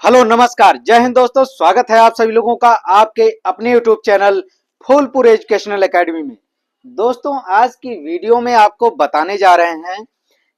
Hello नमस्कार, जय हिंद दोस्तों। स्वागत है आप सभी लोगों का आपके अपने YouTube channel Phulpur educational academy में। दोस्तों, आज की वीडियो में आपको बताने जा रहे हैं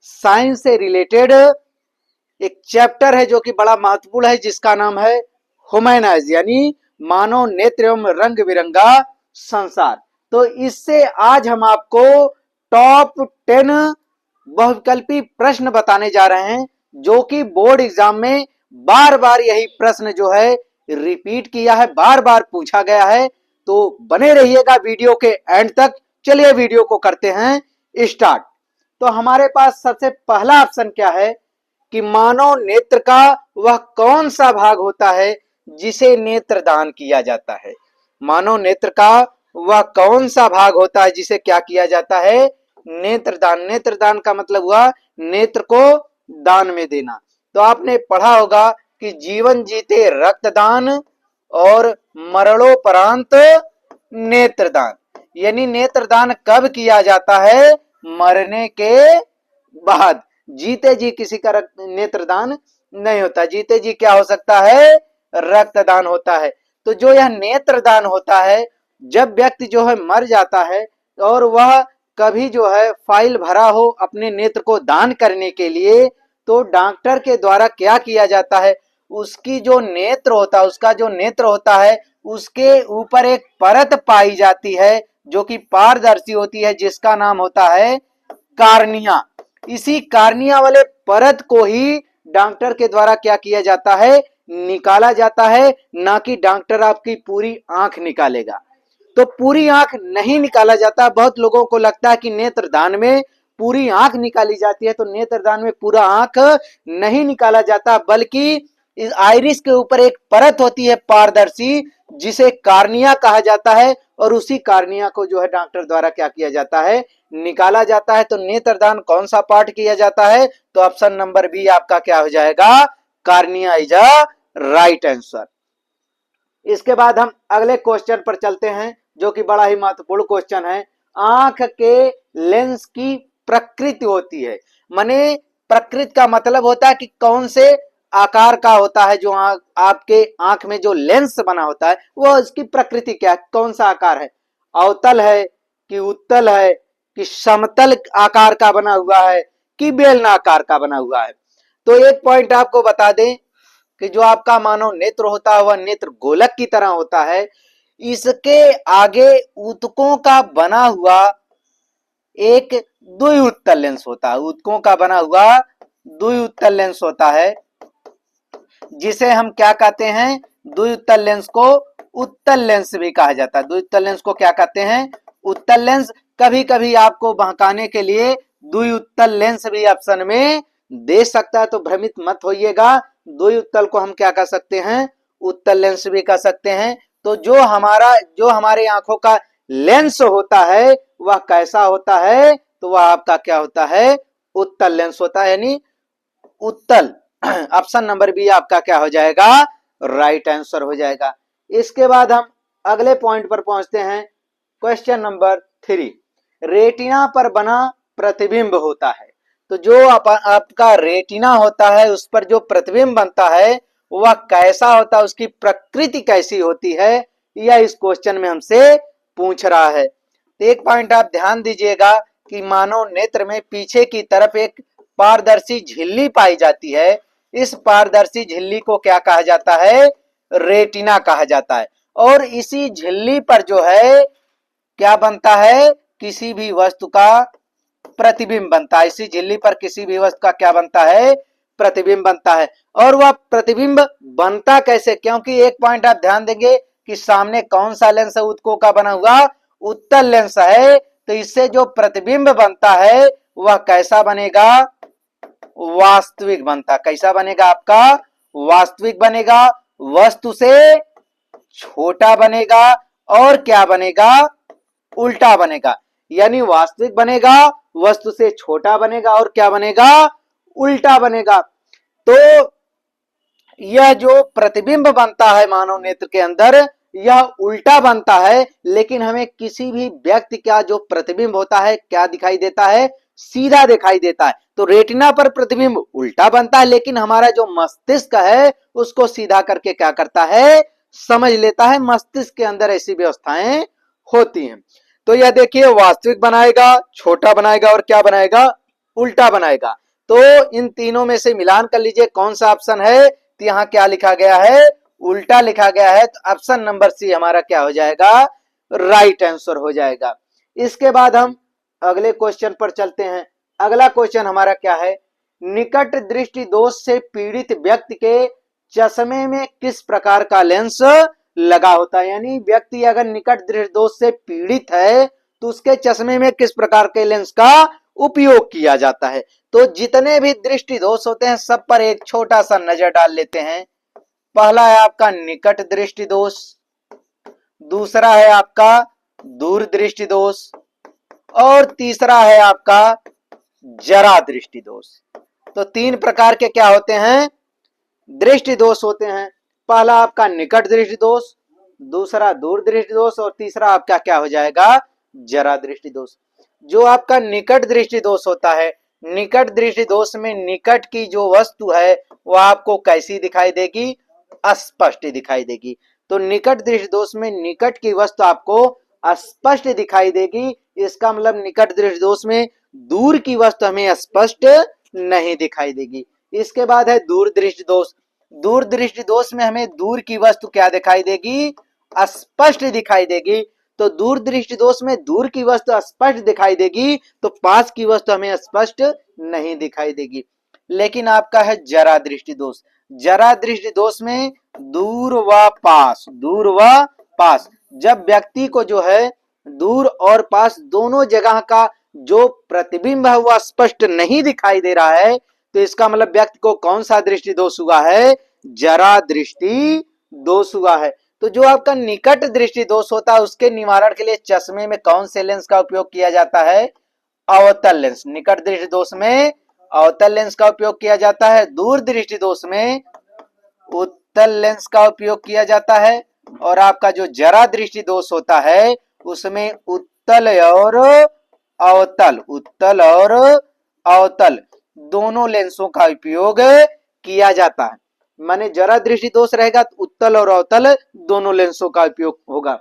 साइंस से रिलेटेड एक चैप्टर है जो कि बड़ा महत्वपूर्ण है, जिसका नाम है ह्यूमन आइज यानी मानव नेत्र एवं रंग बिरंगा संसार। तो इससे आज हम आपको टॉप 10 बहुविकल्पी प्रश्न बताने जा रहे हैं, जो कि बोर्ड एग्जाम में बार बार यही प्रश्न जो है रिपीट किया है, बार बार पूछा गया है। तो बने रहिएगा वीडियो के एंड तक। चलिए वीडियो को करते हैं स्टार्ट। तो हमारे पास सबसे पहला ऑप्शन क्या है कि मानव नेत्र का वह कौन सा भाग होता है जिसे नेत्रदान किया जाता है। मानव नेत्र का वह कौन सा भाग होता है जिसे क्या किया जाता है, नेत्रदान। नेत्रदान का मतलब हुआ नेत्र को दान में देना। तो आपने पढ़ा होगा कि जीवन जीते रक्तदान और मरणोपरांत नेत्रदान, यानी नेत्रदान कब किया जाता है, मरने के बाद। जीते जी किसी का नेत्रदान नहीं होता। जीते जी क्या हो सकता है, रक्तदान होता है। तो जो यह नेत्रदान होता है, जब व्यक्ति जो है मर जाता है और वह कभी जो है फाइल भरा हो अपने नेत्र को दान करने के लिए, तो डॉक्टर के द्वारा क्या किया जाता है, उसकी जो नेत्र होता है, उसका जो नेत्र होता है, उसके ऊपर एक परत पाई जाती है जो कि पारदर्शी होती है, जिसका नाम होता है कार्निया। इसी कार्निया वाले परत को ही डॉक्टर के द्वारा क्या किया जाता है, निकाला जाता है। ना कि डॉक्टर आपकी पूरी आंख निकालेगा। तो पूरी आंख नहीं निकाला जाता। बहुत लोगों को लगता है कि नेत्रदान में पूरी आंख निकाली जाती है, तो नेत्रदान में पूरा आंख नहीं निकाला जाता, बल्कि इस आइरिस के ऊपर एक परत होती है पारदर्शी, जिसे कार्निया कहा जाता है, और उसी कार्निया को जो है डॉक्टर द्वारा क्या किया जाता है, निकाला जाता है। तो नेत्रदान कौन सा पार्ट किया जाता है, तो ऑप्शन नंबर बी आपका क्या हो जाएगा, cornea is a right answer. इसके बाद हम अगले क्वेश्चन पर चलते हैं, जो कि बड़ा ही महत्वपूर्ण क्वेश्चन है। आंख के लेंस की प्रकृति होती है, माने प्रकृति का मतलब होता है कि कौन से आकार का होता है। जो आपके आंख में जो लेंस बना होता है, वो उसकी प्रकृति क्या है, कौन सा आकार है, अवतल है कि उत्तल है कि समतल आकार का बना हुआ है कि बेलनाकार का बना हुआ है। तो एक पॉइंट आपको बता दें कि जो आपका मानव नेत्र होता है वह नेत्र गोलक की तरह होता है। इसके आगे ऊतकों का बना हुआ एक द्विउत्तल लेंस होता है। ऊतकों का बना हुआ द्विउत्तल लेंस होता है, जिसे हम क्या कहते हैं, द्विउत्तल लेंस को उत्तल लेंस भी कहा जाता है। द्विउत्तल लेंस को क्या कहते हैं, उत्तल लेंस। कभी कभी आपको बहकाने के लिए द्विउत्तल लेंस भी ऑप्शन में दे सकता है, तो भ्रमित मत होइएगा। द्विउत्तल को हम क्या कह सकते हैं, उत्तल लेंस भी कह सकते हैं। तो जो हमारे आंखों का लेंस होता है वह कैसा होता है, तो वह आपका क्या होता है, उत्तल लेंस होता है, यानी उत्तल। ऑप्शन नंबर बी आपका क्या हो जाएगा, राइट आंसर हो जाएगा। इसके बाद हम अगले पॉइंट पर पहुंचते हैं, क्वेश्चन नंबर 3। रेटिना पर बना प्रतिबिंब होता है। तो जो आपका रेटिना होता है, उस पर जो प्रतिबिंब बनता है वह कैसा होता है, उसकी प्रकृति कैसी होती है, यह इस क्वेश्चन में हमसे पूछ रहा है। तो एक पॉइंट आप ध्यान दीजिएगा कि मानव नेत्र में पीछे की तरफ एक पारदर्शी झिल्ली पाई जाती है। इस पारदर्शी झिल्ली को क्या कहा जाता है, रेटिना कहा जाता है। और इसी झिल्ली पर जो है क्या बनता है, किसी भी वस्तु का प्रतिबिंब बनता है। इसी झिल्ली पर किसी भी वस्तु का क्या बनता है, प्रतिबिंब बनता है। और वह प्रतिबिंब बनता कैसे, क्योंकि एक पॉइंट आप ध्यान देंगे कि सामने कौन सा लेंस है, ऊतकों का बना हुआ उत्तल लेंस है। तो इससे जो प्रतिबिंब बनता है वह कैसा बनेगा, वास्तविक बनता। कैसा बनेगा आपका, वास्तविक बनेगा, वस्तु से छोटा बनेगा, और क्या बनेगा, उल्टा बनेगा। यानी वास्तविक बनेगा, वस्तु से छोटा बनेगा, और क्या बनेगा, उल्टा बनेगा। तो यह जो प्रतिबिंब बनता है मानव नेत्र के अंदर, यह उल्टा बनता है। लेकिन हमें किसी भी व्यक्ति का जो प्रतिबिंब होता है क्या दिखाई देता है, सीधा दिखाई देता है। तो रेटिना पर प्रतिबिंब उल्टा बनता है, लेकिन हमारा जो मस्तिष्क है उसको सीधा करके क्या करता है, समझ लेता है। मस्तिष्क के अंदर ऐसी व्यवस्थाएं होती हैं। तो यह देखिए वास्तविक बनाएगा, छोटा बनाएगा और क्या बनाएगा, उल्टा बनाएगा। तो इन तीनों में से मिलान कर लीजिए कौन सा ऑप्शन है। तो यहाँ क्या लिखा गया है, उल्टा लिखा गया है। तो ऑप्शन नंबर सी हमारा क्या हो जाएगा, राइट आंसर हो जाएगा। इसके बाद हम अगले क्वेश्चन पर चलते हैं। अगला क्वेश्चन हमारा क्या है, निकट दृष्टि दोष से पीड़ित व्यक्ति के चश्मे में किस प्रकार का लेंस लगा होता है। यानी व्यक्ति अगर निकट दृष्टि दोष से पीड़ित है तो उसके चश्मे में किस प्रकार के लेंस का उपयोग किया जाता है। तो जितने भी दृष्टि दोष होते हैं सब पर एक छोटा सा नजर डाल लेते हैं। पहला है आपका निकट दृष्टि दोष, दूसरा है आपका दूर दृष्टि दोष और तीसरा है आपका जरा दृष्टि दोष। तो तीन प्रकार के क्या होते हैं, दृष्टि दोष होते हैं। पहला आपका निकट दृष्टि दोष, दूसरा दूर दृष्टि दोष और तीसरा आपका क्या हो जाएगा, जरा दृष्टि दोष। जो आपका निकट दृष्टि दोष होता है, निकट दृष्टि दोष में निकट की जो वस्तु है वह आपको कैसी दिखाई देगी, अस्पष्ट दिखाई देगी। तो निकट दृष्टि दोष में निकट की वस्तु आपको अस्पष्ट दिखाई देगी। इसका मतलब निकट दृष्टि दोष में दूर की वस्तु हमें स्पष्ट नहीं दिखाई देगी। इसके बाद है दूर दृष्टि दोष। दूर दृष्टि दोष में हमें दूर की वस्तु क्या दिखाई देगी, स्पष्ट दिखाई देगी। तो दूर दृष्टि दोष में दूर की वस्तु स्पष्ट दिखाई देगी, तो पास की वस्तु हमें स्पष्ट नहीं दिखाई देगी। लेकिन आपका है जरा दृष्टि दोष। जरा दृष्टि दोष में दूर व पास, दूर व पास, जब व्यक्ति को जो है दूर और पास दोनों जगह का जो प्रतिबिंब है वह स्पष्ट नहीं दिखाई दे रहा है, तो इसका मतलब व्यक्ति को कौन सा दृष्टि दोष हुआ है, जरा दृष्टि दोष हुआ है। तो जो आपका निकट दृष्टि दोष होता है उसके निवारण के लिए चश्मे में कौन से लेंस का उपयोग किया जाता है, अवतल लेंस। निकट दृष्टि दोष में अवतल लेंस का उपयोग किया जाता है, दूर दृष्टि दोष में उत्तल लेंस का उपयोग किया जाता है और आपका जो जरा दृष्टि दोष होता है उसमें उत्तल और अवतल, उत्तल और अवतल दोनों लेंसों का उपयोग किया जाता है। माने जरा दृष्टि दोष रहेगा तो उत्तल और अवतल दोनों लेंसों का उपयोग होगा।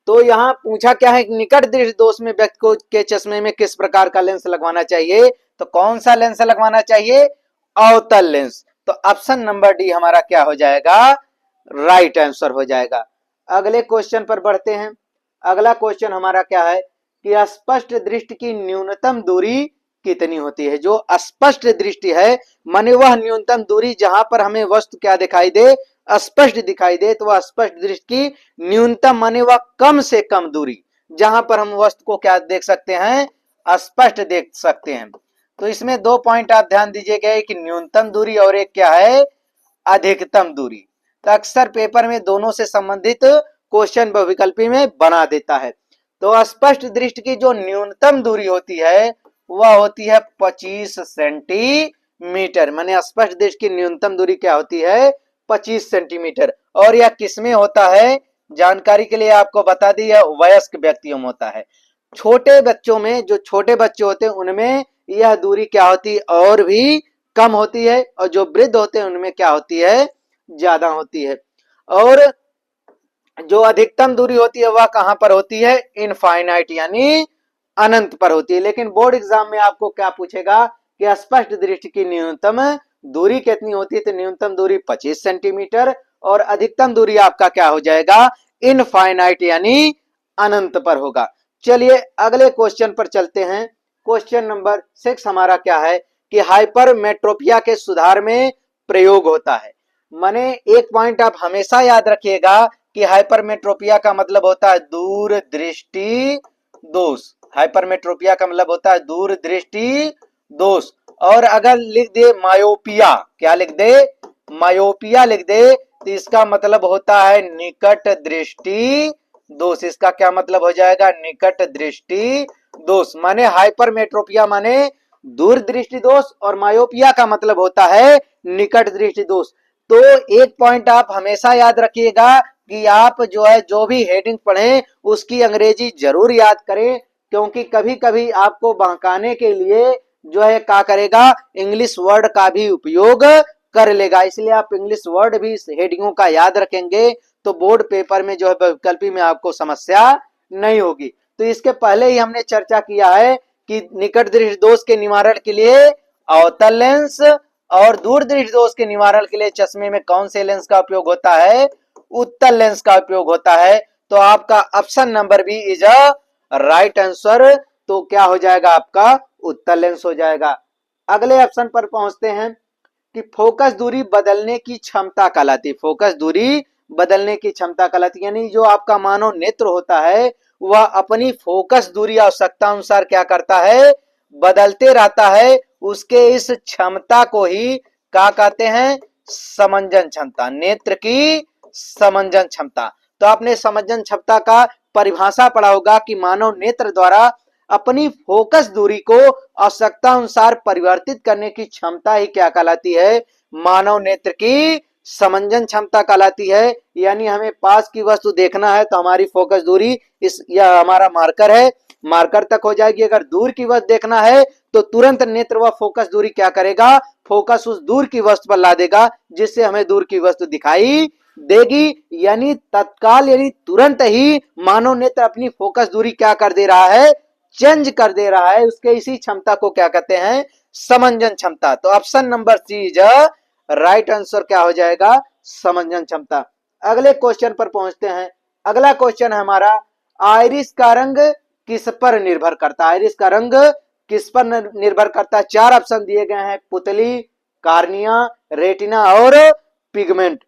तो यहाँ पूछा क्या है, निकट दृष्टि दोष में व्यक्ति को के चश्मे में किस प्रकार का लेंस लगवाना चाहिए, तो कौन सा लेंस लगवाना चाहिए, अवतल लेंस। तो ऑप्शन नंबर डी हमारा क्या हो जाएगा, राइट आंसर हो जाएगा। अगले क्वेश्चन पर बढ़ते हैं। अगला क्वेश्चन हमारा क्या है कि स्पष्ट दृष्टि की न्यूनतम दूरी कितनी होती है। जो स्पष्ट दृष्टि है माने वह न्यूनतम दूरी जहां पर हमें वस्तु क्या दिखाई दे, स्पष्ट दिखाई दे, तो वह स्पष्ट दृष्टि की न्यूनतम माने वह कम से कम दूरी जहां पर हम वस्तु को क्या देख सकते हैं, स्पष्ट देख सकते हैं। तो इसमें दो पॉइंट आप ध्यान दीजिएगा, एक न्यूनतम दूरी और एक क्या है, अधिकतम दूरी। तो अक्सर पेपर में दोनों से संबंधित क्वेश्चन बहुविकल्पी में बना देता है। तो स्पष्ट दृष्टि की जो न्यूनतम दूरी होती है वह होती है 25 सेंटीमीटर। माने स्पष्ट दृष्टि की न्यूनतम दूरी क्या होती है, 25 सेंटीमीटर। और यह किसमें होता है, जानकारी के लिए आपको बता दी, यह वयस्क व्यक्तियों में होता है। छोटे बच्चों में, जो छोटे बच्चे होते हैं उनमें यह दूरी क्या होती है, और भी कम होती है, और जो वृद्ध होते हैं उनमें क्या होती है, ज्यादा होती है। और जो अधिकतम दूरी होती है वह कहां पर होती है, इनफाइनाइट यानी अनंत पर होती है। लेकिन बोर्ड एग्जाम में आपको क्या पूछेगा कि स्पष्ट दृष्टि की न्यूनतम दूरी कितनी होती है, तो न्यूनतम दूरी 25 सेंटीमीटर और अधिकतम दूरी आपका क्या हो जाएगा, इनफाइनाइट यानी अनंत पर होगा। चलिए अगले क्वेश्चन पर चलते हैं। क्वेश्चन नंबर 6 हमारा क्या है कि हाइपरमेट्रोपिया के सुधार में प्रयोग होता है। माने एक पॉइंट आप हमेशा याद रखिएगा कि हाइपरमेट्रोपिया का मतलब होता है दूर दृष्टि दोष। हाइपरमेट्रोपिया का मतलब होता है दूर दृष्टि दोष। और अगर लिख दे मायोपिया, क्या लिख दे, मायोपिया लिख दे, तो इसका मतलब होता है निकट दृष्टि दोष। इसका क्या मतलब हो जाएगा, निकट दृष्टि दोष। माने हाइपरमेट्रोपिया माने दूर दृष्टि दोष और मायोपिया का मतलब होता है निकट दृष्टि दोष। तो एक पॉइंट आप हमेशा याद रखिएगा कि आप जो है जो भी हेडिंग पढ़ें उसकी अंग्रेजी जरूर याद करें, क्योंकि कभी कभी आपको बहकाने के लिए जो है क्या करेगा, इंग्लिश वर्ड का भी उपयोग कर लेगा। इसलिए आप इंग्लिश वर्ड भी इस हेडिंगों का याद रखेंगे तो बोर्ड पेपर में जो है विकल्पी में आपको समस्या नहीं होगी। तो इसके पहले ही हमने चर्चा किया है कि निकट दृष्टि दोष के निवारण के लिए अवतल लेंस और दूर दृष्टि दोष के निवारण के लिए चश्मे में कौन से लेंस का उपयोग होता है, उत्तल लेंस का उपयोग होता है। तो आपका option number B is a right answer. तो क्या हो जाएगा, आपका उत्तल लेंस हो जाएगा। अगले ऑप्शन पर पहुंचते हैं कि फोकस दूरी बदलने की क्षमता कहलाती है। फोकस दूरी बदलने की क्षमता कहलाती है, यानी जो आपका मानव नेत्र होता है वह अपनी फोकस दूरी आवश्यकता अनुसार क्या करता है, बदलते रहता है। उसके इस क्षमता को ही क्या कहते हैं, समंजन क्षमता, नेत्र की समंजन क्षमता। तो आपने समंजन क्षमता का परिभाषा पढ़ा होगा कि मानव नेत्र द्वारा अपनी फोकस दूरी को आवश्यकता अनुसार परिवर्तित करने की क्षमता ही क्या कहलाती है, मानव नेत्र की समंजन क्षमता कहलाती है। यानी हमें पास की वस्तु देखना है तो हमारी फोकस दूरी इस यह हमारा मार्कर है, मार्कर तक हो जाएगी। अगर दूर की वस्तु देखना है तो तुरंत नेत्र व फोकस दूरी क्या करेगा, फोकस उस दूर की वस्तु पर ला देगा जिससे हमें दूर की वस्तु दिखाई देगी। यानी तत्काल यानी तुरंत ही मानव नेत्र अपनी फोकस दूरी क्या कर दे रहा है, चेंज कर दे रहा है। उसके इसी क्षमता को क्या कहते हैं, समंजन क्षमता। तो option number C is right answer क्या हो जाएगा, समंजन क्षमता। अगले क्वेश्चन पर पहुंचते हैं। अगला क्वेश्चन है हमारा, आइरिस का रंग किस पर निर्भर करता है। आइरिस का रंग किस पर निर्भर करता है। चार ऑप्शन दिए गए हैं, पुतली, कार्निया, रेटिना और पिगमेंट।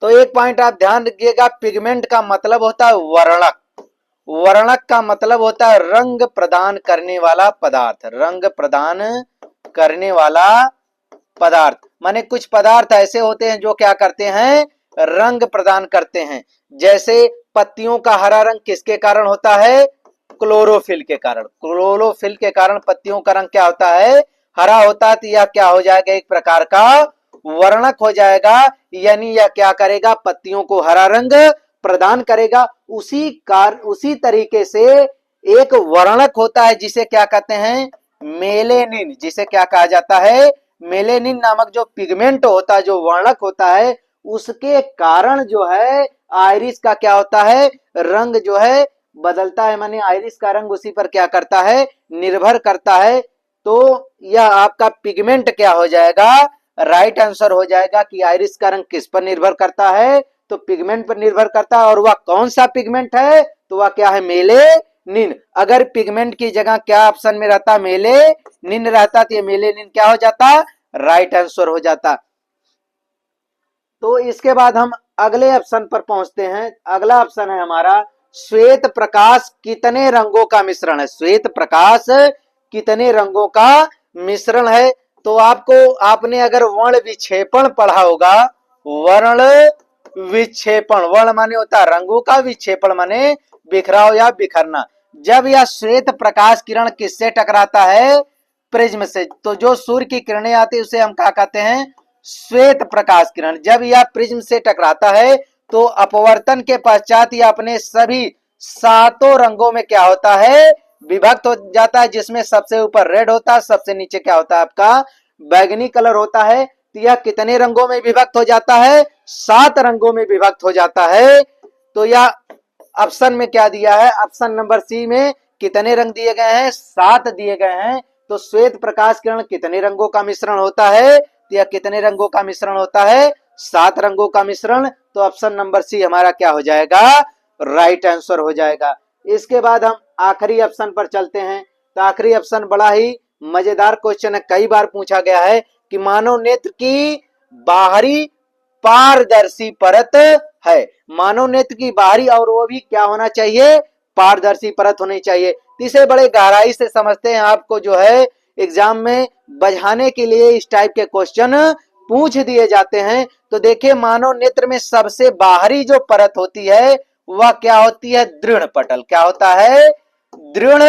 तो एक पॉइंट आप ध्यान रखिएगा, पिगमेंट का मतलब होता है वर्णक। वर्णक का मतलब होता है रंग प्रदान करने वाला पदार्थ, रंग प्रदान करने वाला पदार्थ। माने कुछ पदार्थ ऐसे होते हैं जो क्या करते हैं, रंग प्रदान करते हैं। जैसे पत्तियों का हरा रंग किसके कारण होता है, क्लोरोफिल के कारण। क्लोरोफिल के कारण पत्तियों का रंग क्या होता है, हरा होता है। तो यह क्या हो जाएगा, एक प्रकार का वर्णक हो जाएगा। यानी यह क्या करेगा, पत्तियों को हरा रंग प्रदान करेगा। उसी तरीके से एक वर्णक होता है जिसे क्या कहते हैं, मेलेनिन। जिसे क्या कहा जाता है, मेलेनिन नामक जो पिगमेंट होता है, जो वर्णक होता है, उसके कारण जो है आइरिस का क्या होता है, रंग जो है बदलता है। माने आइरिस का रंग उसी पर क्या करता है, निर्भर करता है। तो यह आपका पिगमेंट क्या हो जाएगा, राइट आंसर हो जाएगा कि आइरिस का रंग किस पर निर्भर करता है, तो पिगमेंट पर निर्भर करता है। और वह कौन सा पिगमेंट है, तो वह क्या है, मेलेनिन। अगर पिगमेंट की जगह क्या ऑप्शन में रहता, मेलेनिन रहता, तो ये मेलेनिन क्या हो जाता, राइट आंसर हो जाता। तो इसके बाद हम अगले ऑप्शन पर पहुंचते हैं। अगला ऑप्शन है हमारा, श्वेत प्रकाश कितने रंगों का मिश्रण है। श्वेत प्रकाश कितने रंगों का मिश्रण है। तो आपने अगर वर्ण विक्षेपण पढ़ा होगा, वर्ण विक्षेपण, वर्ण माने होता है रंगों का, विक्षेपण माने बिखराव या बिखरना। जब यह श्वेत प्रकाश किरण किससे टकराता है, प्रिज्म से। तो जो सूर्य की किरणें आती है उसे हम क्या कहते हैं, श्वेत प्रकाश किरण। जब यह प्रिज्म से टकराता है तो अपवर्तन के पश्चात यह अपने सभी सातों रंगों में क्या होता है, विभक्त हो जाता है। जिसमें सबसे ऊपर रेड होता है, सबसे नीचे क्या होता है आपका, बैगनी कलर होता है। तो यह कितने रंगों में विभक्त हो जाता है, 7 रंगों में विभक्त हो जाता है। तो यह ऑप्शन में क्या दिया है, ऑप्शन नंबर सी में कितने रंग दिए गए हैं, 7 दिए गए हैं। तो श्वेत प्रकाश किरण कितने रंगों का मिश्रण होता है, तो यह कितने रंगों का मिश्रण होता है, 7 रंगों का मिश्रण। तो ऑप्शन नंबर सी हमारा क्या हो जाएगा, राइट आंसर हो जाएगा। इसके बाद हम आखिरी ऑप्शन पर चलते हैं। तो आखिरी ऑप्शन बड़ा ही मजेदार क्वेश्चन है, कई बार पूछा गया है कि मानव नेत्र की बाहरी पारदर्शी परत है। मानव नेत्र की बाहरी, और वो भी क्या होना चाहिए, पारदर्शी परत होनी चाहिए। इसे बड़े गहराई से समझते हैं। आपको जो है एग्जाम में बझाने के लिए इस टाइप के क्वेश्चन पूछ दिए जाते हैं। तो देखिए, मानव नेत्र में सबसे बाहरी जो परत होती है वह क्या होती है, दृढ़ पटल। क्या होता है, दृढ़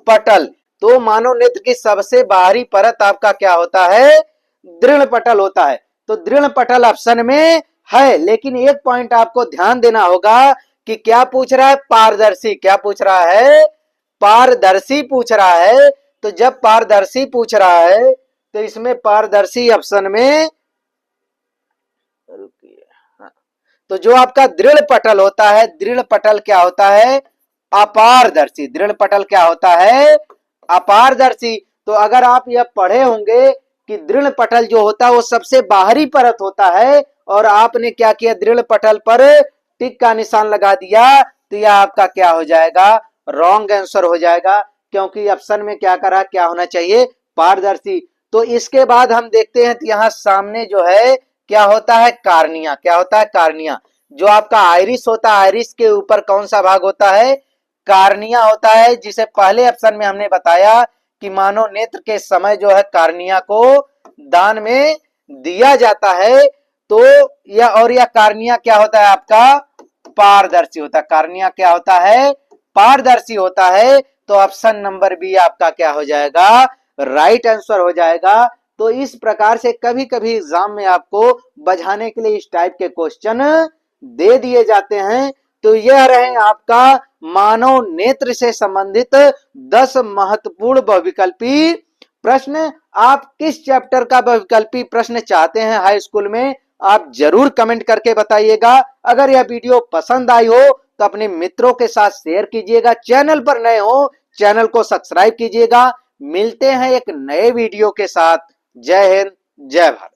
पटल। तो मानव नेत्र की सबसे बाहरी परत आपका क्या होता है, दृढ़ पटल होता है। तो दृढ़ पटल ऑप्शन में है। लेकिन एक पॉइंट आपको ध्यान देना होगा कि क्या पूछ रहा है, पारदर्शी। क्या पूछ रहा है, पारदर्शी पूछ रहा है, तो जब पारदर्शी पूछ रहा है तो इसमें पारदर्शी ऑप्शन में तो जो आपका दृढ़ पटल होता है, दृढ़ पटल क्या होता है? अपारदर्शी। दृढ़ पटल क्या होता है? अपारदर्शी। तो अगर आप यह पढ़े होंगे कि दृढ़ पटल जो होता है वो सबसे बाहरी परत होता है, और आपने क्या किया, दृढ़ पटल पर टिक का निशान लगा दिया, तो यह आपका क्या हो जाएगा? रॉन्ग आंसर हो जाएगा, क्योंकि ऑप्शन में क्या करा, क्या होना चाहिए? पारदर्शी। तो इसके बाद हम देखते हैं तो यहाँ सामने जो है क्या होता है? कार्निया। क्या होता है? कार्निया। जो आपका आइरिस होता है, आइरिस के ऊपर कौन सा भाग होता है? कार्निया होता है, जिसे पहले ऑप्शन में हमने बताया कि मानव नेत्र के समय जो है कार्निया को दान में दिया जाता है। तो यह कार्निया क्या होता है आपका? पारदर्शी होता है। कार्निया क्या होता है? पारदर्शी होता है। तो ऑप्शन नंबर बी आपका क्या हो जाएगा? राइट आंसर हो जाएगा। तो इस प्रकार से कभी कभी एग्जाम में आपको बझाने के लिए इस टाइप के क्वेश्चन दे दिए जाते हैं। तो यह रहे आपका मानव नेत्र से संबंधित 10 महत्वपूर्ण बहुविकल्पी प्रश्न। आप किस चैप्टर का बहुविकल्पी प्रश्न चाहते हैं हाई स्कूल में, आप जरूर कमेंट करके बताइएगा। अगर यह वीडियो पसंद आई हो तो अपने मित्रों के साथ शेयर कीजिएगा। चैनल पर नए हो, चैनल को सब्सक्राइब कीजिएगा। मिलते हैं एक नए वीडियो के साथ। जय हिंद, जय भारत।